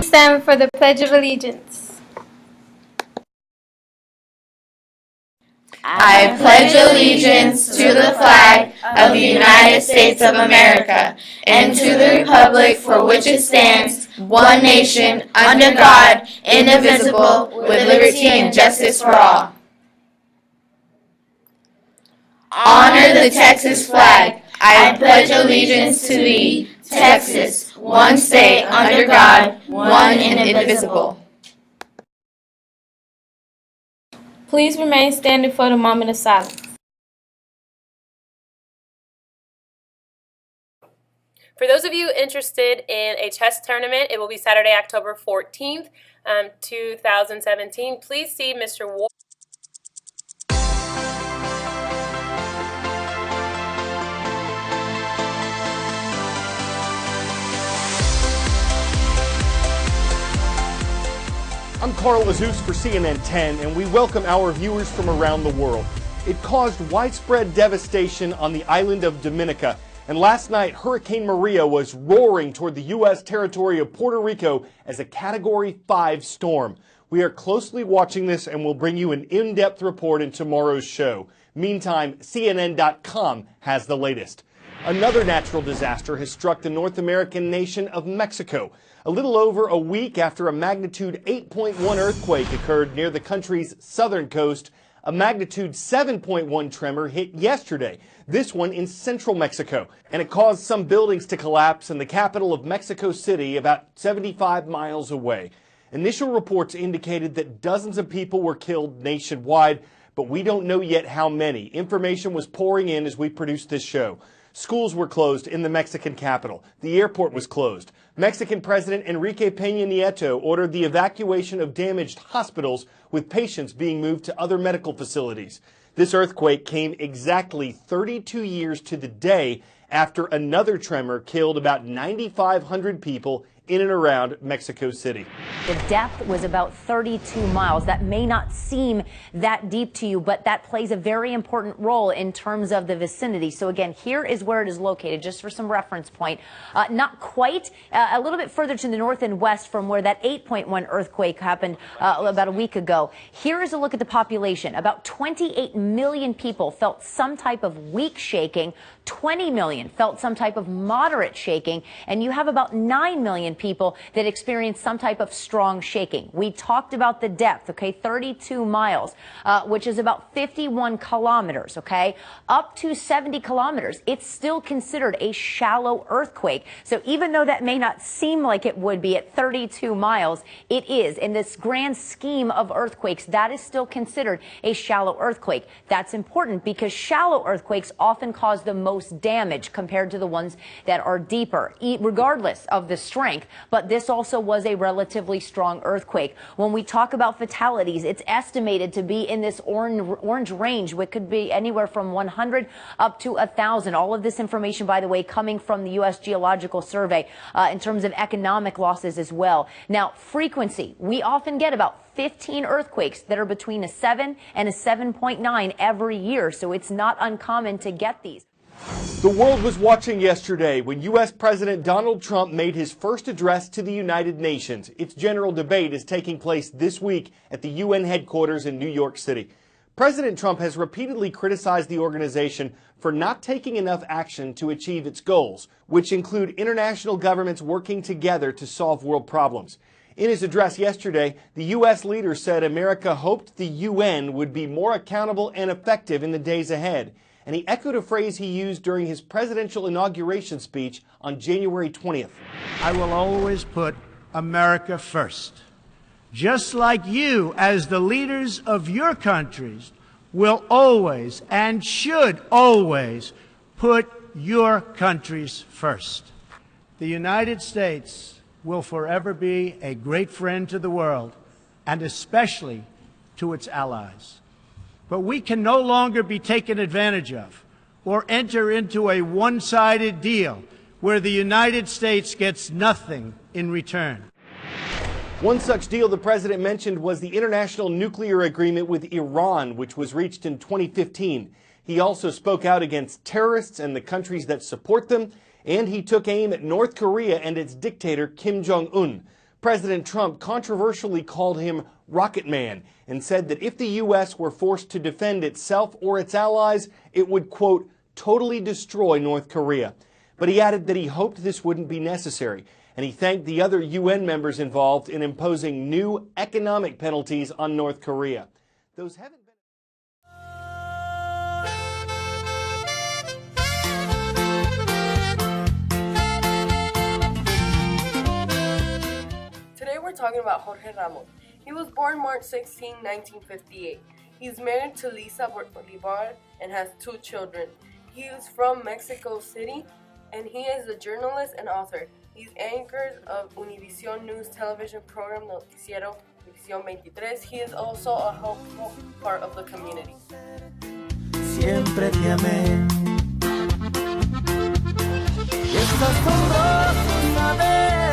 stand for the Pledge of Allegiance. I pledge allegiance to the flag of the United States of America and to the republic for which it stands, one nation, under God, indivisible, with liberty and justice for all. Honor the Texas flag. I pledge allegiance to thee, Texas, one state under God, one and indivisible. Please remain standing for the moment of silence. For those of you interested in a chess tournament, it will be Saturday, October 14th, 2017. Please see Mr. Ward. I'm Carl Azus for CNN 10, and we welcome our viewers from around the world. It caused widespread devastation on the island of Dominica, and last night Hurricane Maria was roaring toward the U.S. territory of Puerto Rico as a Category 5 storm. We are closely watching this and will bring you an in-depth report in tomorrow's show. Meantime, CNN.com has the latest. Another natural disaster has struck the North American nation of Mexico. A little over a week after a magnitude 8.1 earthquake occurred near the country's southern coast, a magnitude 7.1 tremor hit yesterday, this one in central Mexico, and it caused some buildings to collapse in the capital of Mexico City, about 75 miles away. Initial reports indicated that dozens of people were killed nationwide, but we don't know yet how many. Information was pouring in as we produced this show. Schools were closed in the Mexican capital. The airport was closed. Mexican President Enrique Peña Nieto ordered the evacuation of damaged hospitals, with patients being moved to other medical facilities. This earthquake came exactly 32 years to the day after another tremor killed about 9,500 people in and around Mexico City. The depth was about 32 miles. That may not seem that deep to you, but that plays a very important role in terms of the vicinity. So again, here is where it is located, just for some reference point. Not quite, a little bit further to the north and west from where that 8.1 earthquake happened about a week ago. Here is a look at the population. About 28 million people felt some type of weak shaking. 20 million felt some type of moderate shaking, and you have about 9 million people that experienced some type of strong shaking. We talked about the depth, okay, 32 miles, which is about 51 kilometers, okay, up to 70 kilometers. It's still considered a shallow earthquake. So even though that may not seem like it would be at 32 miles, it is. In this grand scheme of earthquakes, that is still considered a shallow earthquake. That's important because shallow earthquakes often cause the most damage compared to the ones that are deeper, regardless of the strength. But this also was a relatively strong earthquake. When we talk about fatalities, it's estimated to be in this orange range, which could be anywhere from 100 up to 1,000. All of this information, by the way, coming from the U.S. Geological Survey in terms of economic losses as well. Now, frequency, we often get about 15 earthquakes that are between a 7 and a 7.9 every year, so it's not uncommon to get these. The world was watching yesterday when U.S. President Donald Trump made his first address to the United Nations. Its general debate is taking place this week at the UN headquarters in New York City. President Trump has repeatedly criticized the organization for not taking enough action to achieve its goals, which include international governments working together to solve world problems. In his address yesterday, the U.S. leader said America hoped the UN would be more accountable and effective in the days ahead. And he echoed a phrase he used during his presidential inauguration speech on January 20th. I will always put America first, just like you, as the leaders of your countries, will always and should always put your countries first. The United States will forever be a great friend to the world, and especially to its allies. But we can no longer be taken advantage of or enter into a one-sided deal where the United States gets nothing in return. One such deal the president mentioned was the international nuclear agreement with Iran, which was reached in 2015. He also spoke out against terrorists and the countries that support them, and he took aim at North Korea and its dictator Kim Jong-un. President Trump controversially called him Rocket Man and said that if the U.S. were forced to defend itself or its allies, it would, quote, totally destroy North Korea. But he added that he hoped this wouldn't be necessary, and he thanked the other UN members involved in imposing new economic penalties on North Korea. Those haven't been... Today we're talking about Jorge Ramos. He was born March 16, 1958. He's married to Lisa Bolivar and has 2 children. He is from Mexico City, and he is a journalist and author. He's anchor of Univision News television program Noticiero Univisión 23. He is also a helpful part of the community. Siempre te amé. Es asombroso saber